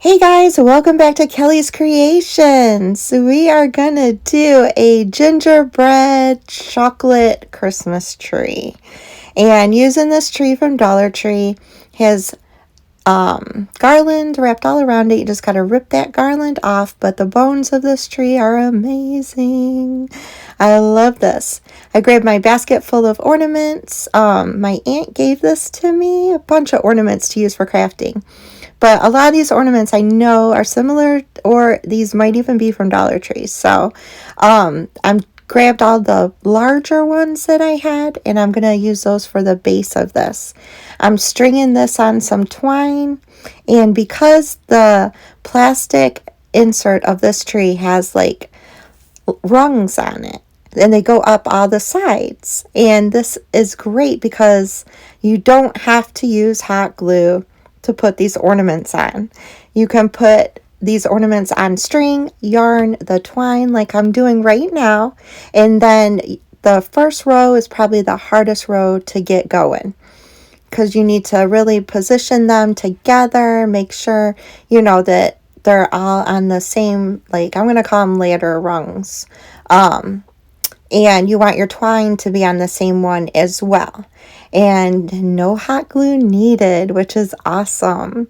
Hey guys, welcome back to Kelly's Creations. We are gonna do a gingerbread chocolate Christmas tree. And using this tree from Dollar Tree has garland wrapped all around it. You just gotta rip that garland off, but the bones of this tree are amazing. I love this. I grabbed my basket full of ornaments. My aunt gave this to me, a bunch of ornaments to use for crafting. But a lot of these ornaments I know are similar, or these might even be from Dollar Tree. So I'm grabbed all the larger ones that I had, and I'm going to use those for the base of this. I'm stringing this on some twine, and because the plastic insert of this tree has like rungs on it, and they go up all the sides. And this is great because you don't have to use hot glue to put these ornaments on. You can put these ornaments on string, yarn, the twine like I'm doing right now, and then the first row is probably the hardest row to get going because you need to really position them together, make sure you know that they're all on the same, like I'm going to call them ladder rungs. And you want your twine to be on the same one as well. And no hot glue needed, which is awesome.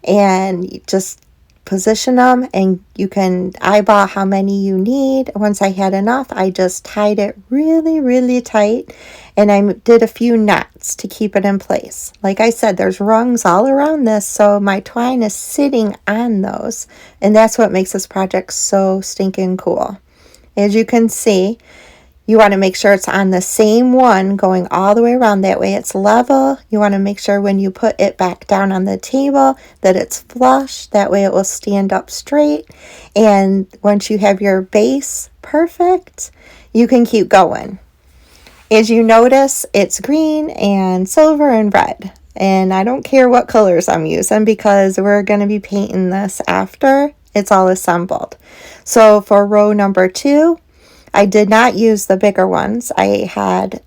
And you just position them, and you can eyeball how many you need. Once I had enough, I just tied it really, really tight, and I did a few knots to keep it in place. Like I said, there's rungs all around this, so my twine is sitting on those, and that's what makes this project so stinking cool. As you can see, you want to make sure it's on the same one going all the way around. That way it's level. You want to make sure when you put it back down on the table that it's flush. That way it will stand up straight. And once you have your base perfect, you can keep going. As you notice, it's green and silver and red. And I don't care what colors I'm using because we're going to be painting this after it's all assembled. So for row number 2, I did not use the bigger ones. I had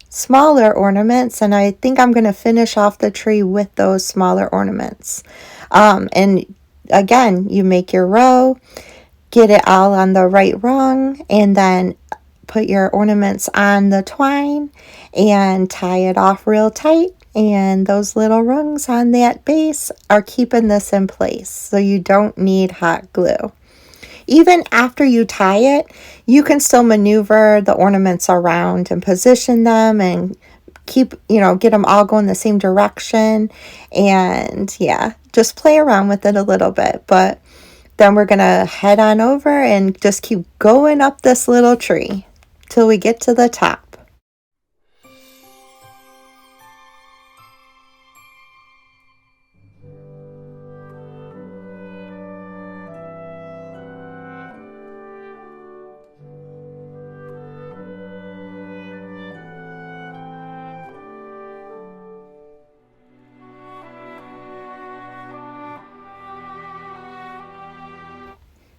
smaller ornaments, and I think I'm going to finish off the tree with those smaller ornaments. And again, you make your row, get it all on the right rung, and then put your ornaments on the twine and tie it off real tight. And those little rungs on that base are keeping this in place, so you don't need hot glue. Even after you tie it, you can still maneuver the ornaments around and position them and keep, get them all going the same direction. And yeah, just play around with it a little bit. But then we're going to head on over and just keep going up this little tree till we get to the top.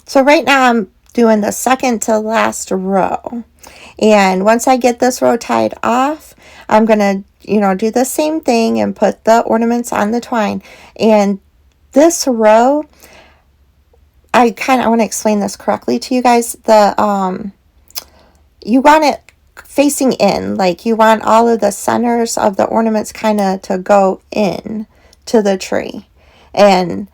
So right now I'm doing the second to last row. And once I get this row tied off, I'm going to, do the same thing and put the ornaments on the twine. And this row, I want to explain this correctly to you guys. You want it facing in, like you want all of the centers of the ornaments kind of to go in to the tree. And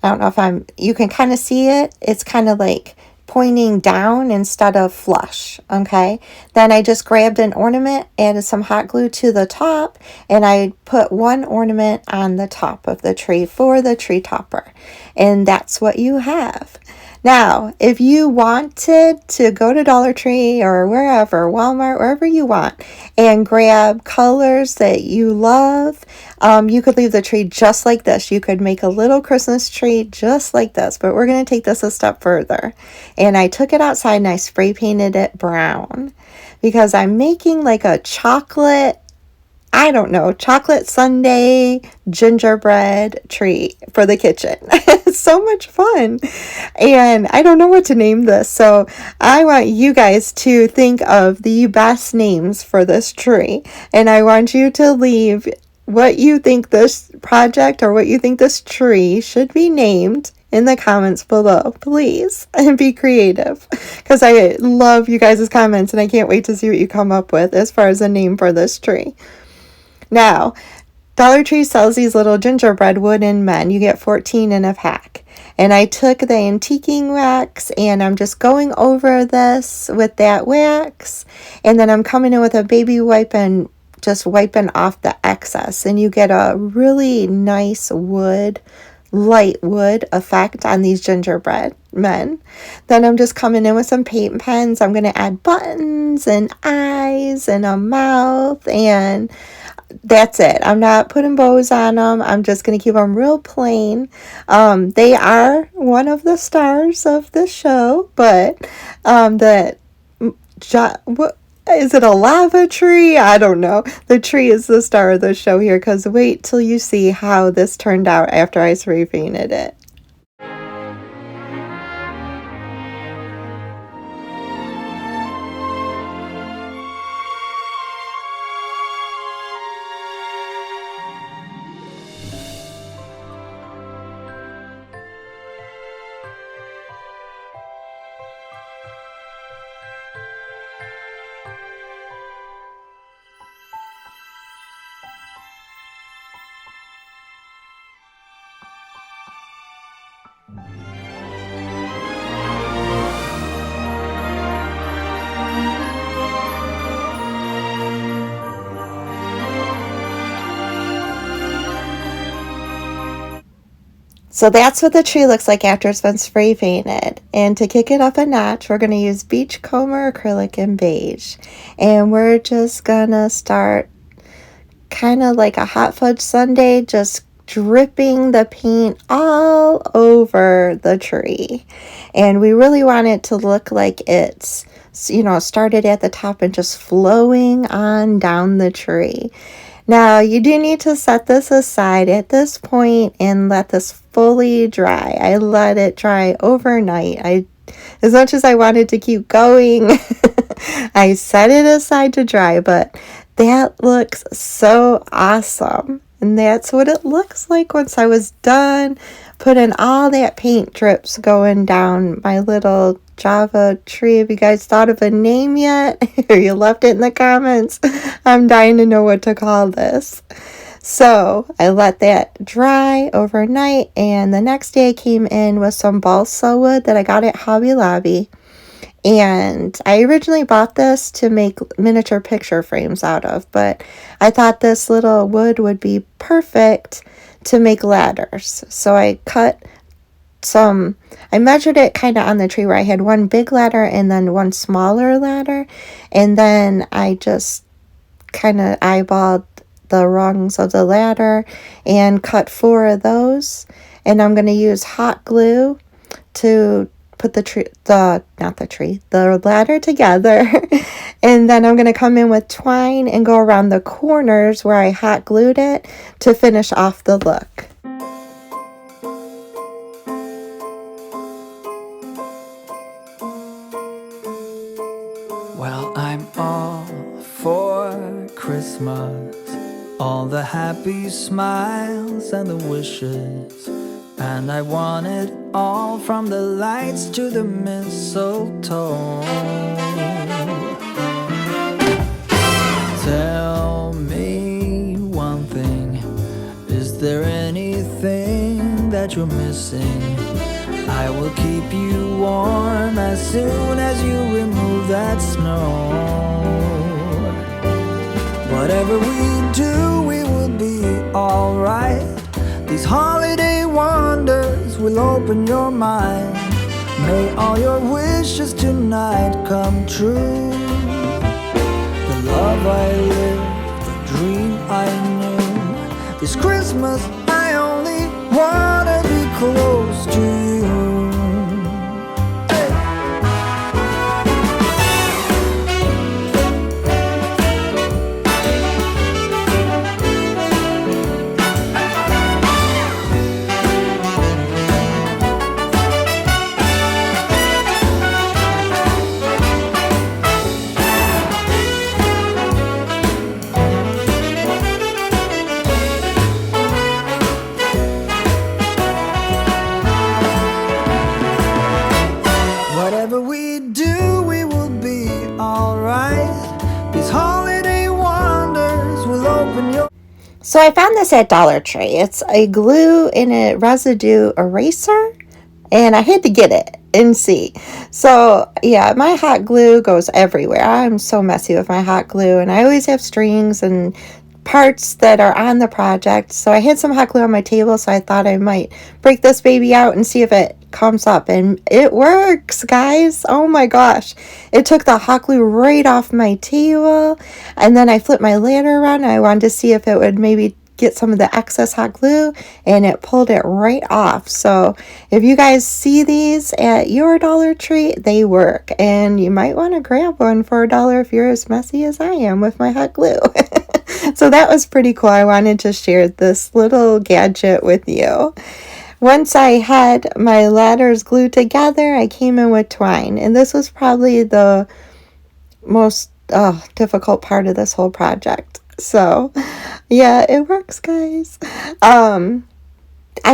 I don't know if you can kind of see it. It's kind of like pointing down instead of flush, okay? Then I just grabbed an ornament, added some hot glue to the top, and I put one ornament on the top of the tree for the tree topper. And that's what you have. Now, if you wanted to go to Dollar Tree or wherever, Walmart, wherever you want, and grab colors that you love, you could leave the tree just like this. You could make a little Christmas tree just like this, but we're going to take this a step further. And I took it outside and I spray painted it brown because I'm making like a chocolate sundae gingerbread tree for the kitchen. It's so much fun. And I don't know what to name this. So I want you guys to think of the best names for this tree. And I want you to leave what you think this project or what you think this tree should be named in the comments below, please, and be creative, because I love you guys' comments and I can't wait to see what you come up with as far as a name for this tree. Now, Dollar Tree sells these little gingerbread wooden men. You get 14 in a pack. And I took the antiquing wax and I'm just going over this with that wax. And then I'm coming in with a baby wipe and just wiping off the excess. And you get a really nice wood, light wood effect on these gingerbread men. Then I'm just coming in with some paint pens. I'm going to add buttons and eyes and a mouth, and that's it. I'm not putting bows on them. I'm just going to keep them real plain. They are one of the stars of the show, but what is it, a lava tree? I don't know. The tree is the star of the show here, because wait till you see how this turned out after I spray painted it. So that's what the tree looks like after it's been spray painted. And to kick it up a notch, we're going to use beachcomber, acrylic, and beige. And we're just going to start kind of like a hot fudge sundae, just dripping the paint all over the tree. And we really want it to look like it's, started at the top and just flowing on down the tree. Now, you do need to set this aside at this point and let this fully dry. I let it dry overnight. As much as I wanted to keep going, I set it aside to dry, but that looks so awesome. And that's what it looks like once I was done putting all that paint drips going down my little Java tree. Have you guys thought of a name yet? Or you left it in the comments? I'm dying to know what to call this. So I let that dry overnight, and the next day I came in with some balsa wood that I got at Hobby Lobby. And I originally bought this to make miniature picture frames out of, but I thought this little wood would be perfect to make ladders. So I measured it kind of on the tree where I had one big ladder and then one smaller ladder. And then I just kind of eyeballed the rungs of the ladder and cut 4 of those. And I'm going to use hot glue to put the ladder together. And then I'm going to come in with twine and go around the corners where I hot glued it to finish off the look. Well, I'm all for Christmas, all the happy smiles and the wishes. And I want it all, from the lights to the mistletoe. Tell me one thing, is there anything that you're missing? I will keep you warm as soon as you remove that snow. Whatever we do, we will be alright. These holiday wonders will open your mind. May all your wishes tonight come true. The love I lived, the dream I knew. This Christmas I only wanna be close to you. So I found this at Dollar Tree. It's a glue and a residue eraser, and I had to get it and see. So yeah, my hot glue goes everywhere. I'm so messy with my hot glue, and I always have strings and parts that are on the project. So I had some hot glue on my table, so I thought I might break this baby out and see if it comes up, and it works, guys. Oh my gosh, it took the hot glue right off my table, and then I flipped my ladder around and I wanted to see if it would maybe get some of the excess hot glue, and it pulled it right off. So if you guys see these at your Dollar Tree, they work, and you might want to grab one for $1 if you're as messy as I am with my hot glue. So that was pretty cool. I wanted to share this little gadget with you. Once I had my ladders glued together, I came in with twine, and this was probably the most difficult part of this whole project. So yeah, it works, guys. I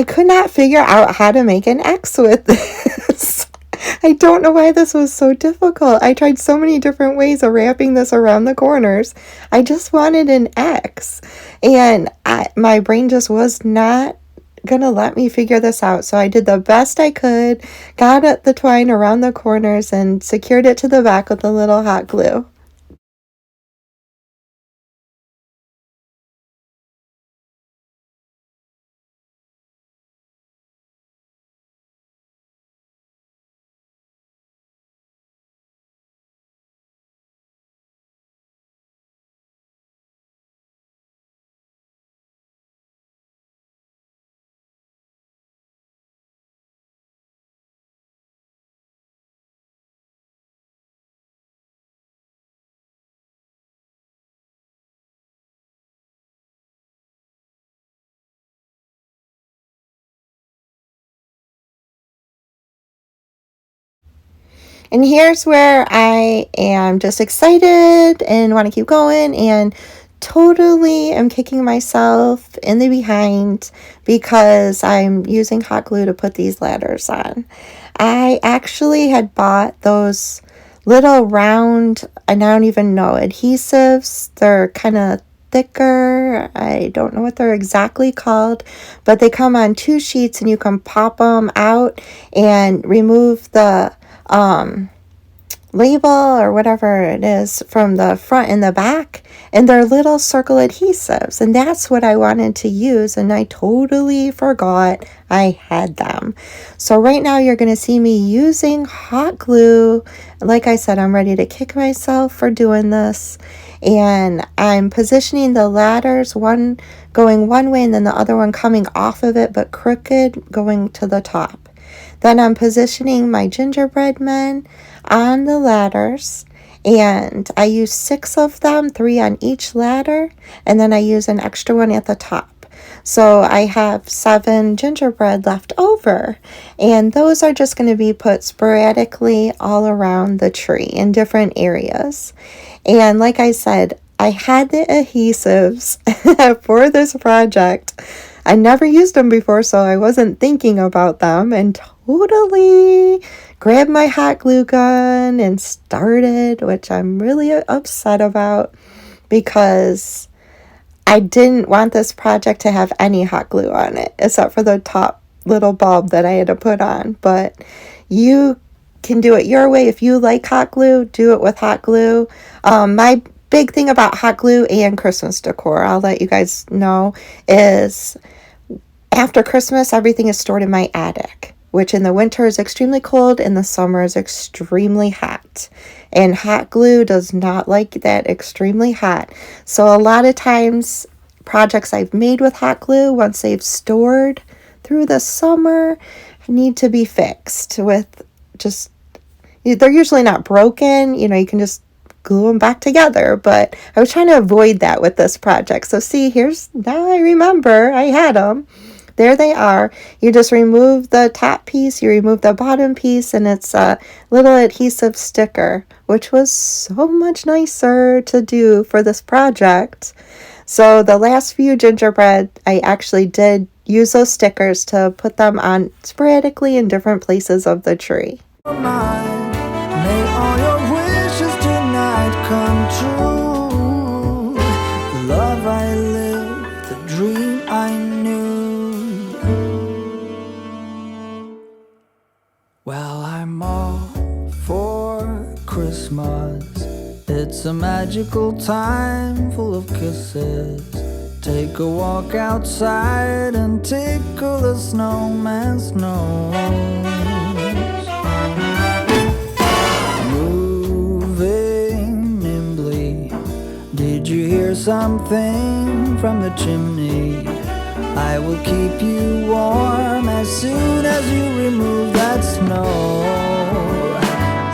could not figure out how to make an X with this. I don't know why this was so difficult. I tried so many different ways of wrapping this around the corners. I just wanted an X, and my brain just was not gonna let me figure this out. So I did the best I could, got at the twine around the corners, and secured it to the back with a little hot glue. And here's where I am just excited and want to keep going, and totally am kicking myself in the behind because I'm using hot glue to put these ladders on. I actually had bought those little round, I don't even know, adhesives. They're kind of thicker. I don't know what they're exactly called, but they come on 2 sheets, and you can pop them out and remove the label or whatever it is from the front and the back, and they're little circle adhesives, and that's what I wanted to use, and I totally forgot I had them. So right now you're going to see me using hot glue. Like I said, I'm ready to kick myself for doing this, and I'm positioning the ladders, one going one way and then the other one coming off of it but crooked going to the top. Then I'm positioning my gingerbread men on the ladders, and I use 6 of them, 3 on each ladder, and then I use an extra one at the top. So I have 7 gingerbread left over, and those are just going to be put sporadically all around the tree in different areas. And like I said, I had the adhesives for this project. I never used them before, so I wasn't thinking about them, and totally grabbed my hot glue gun and started, which I'm really upset about because I didn't want this project to have any hot glue on it except for the top little bulb that I had to put on. But you can do it your way. If you like hot glue, do it with hot glue. My big thing about hot glue and Christmas decor, I'll let you guys know, is after Christmas, everything is stored in my attic, which in the winter is extremely cold, in the summer is extremely hot. And hot glue does not like that extremely hot. So a lot of times, projects I've made with hot glue, once they've stored through the summer, need to be fixed with just, they're usually not broken, you can just glue them back together, but I was trying to avoid that with this project. So see, now I remember I had them. There they are. You just remove the top piece, you remove the bottom piece, and it's a little adhesive sticker, which was so much nicer to do for this project. So the last few gingerbread, I actually did use those stickers to put them on sporadically in different places of the tree. May all your wishes tonight come true. The love I live, the dream Christmas. It's a magical time full of kisses. Take a walk outside and tickle the snowman's nose. Moving nimbly, did you hear something from the chimney? I will keep you warm as soon as you remove that snow.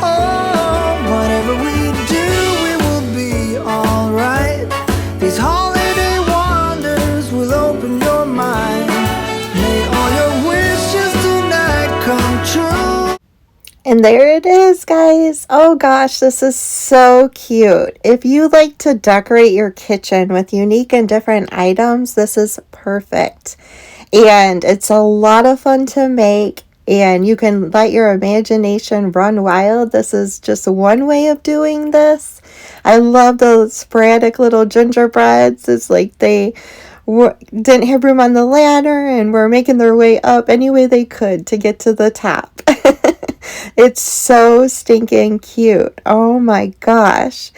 Oh, whatever we do, we will be alright. These holiday wonders will open your mind. May all your wishes tonight come true. And there it is, guys. Oh gosh, this is so cute. If you like to decorate your kitchen with unique and different items, this is perfect. And it's a lot of fun to make, and you can let your imagination run wild. This is just one way of doing this. I love the sporadic little gingerbreads. It's like they didn't have room on the ladder and were making their way up any way they could to get to the top. It's so stinking cute. Oh my gosh.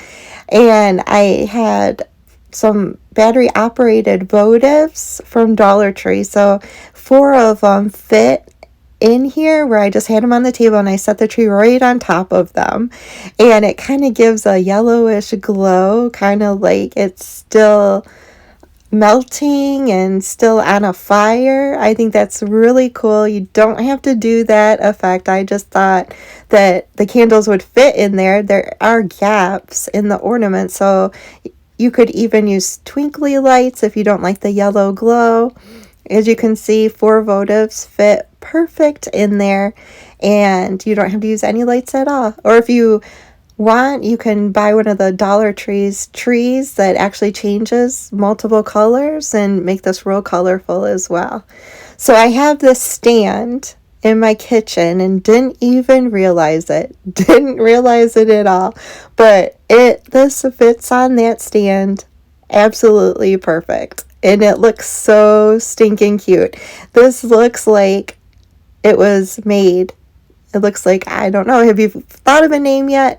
And I had some battery operated votives from Dollar Tree. So 4 of them fit in here where I just had them on the table and I set the tree right on top of them. And it kind of gives a yellowish glow, kind of like it's still melting and still on a fire. I think that's really cool. You don't have to do that effect. I just thought that the candles would fit in there. There are gaps in the ornament, so you could even use twinkly lights if you don't like the yellow glow. As you can see, 4 votives fit perfect in there, and you don't have to use any lights at all. Or if you want, you can buy one of the Dollar Tree's trees that actually changes multiple colors and make this real colorful as well. So I have this stand in my kitchen and didn't even realize it. Didn't realize it at all. But this fits on that stand absolutely perfect. And it looks so stinking cute. This looks like it was made. It looks like, I don't know, have you thought of a name yet?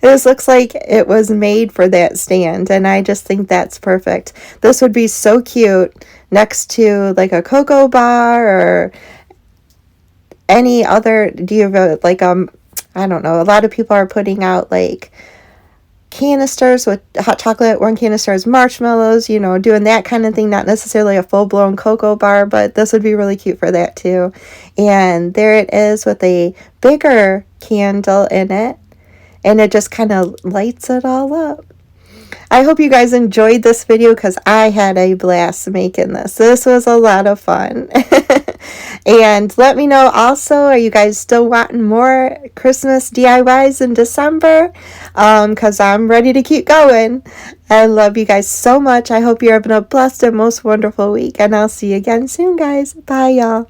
This looks like it was made for that stand, and I just think that's perfect. This would be so cute next to like a cocoa bar or any other, do you have like, I don't know, a lot of people are putting out like canisters with hot chocolate, one canister is marshmallows, you know, doing that kind of thing, not necessarily a full-blown cocoa bar, but this would be really cute for that too. And there it is with a bigger candle in it, and it just kind of lights it all up. I hope you guys enjoyed this video because I had a blast making this. This was a lot of fun. And let me know also, are you guys still wanting more Christmas DIYs in December? Because I'm ready to keep going. I love you guys so much. I hope you're having a blessed and most wonderful week. And I'll see you again soon, guys. Bye, y'all.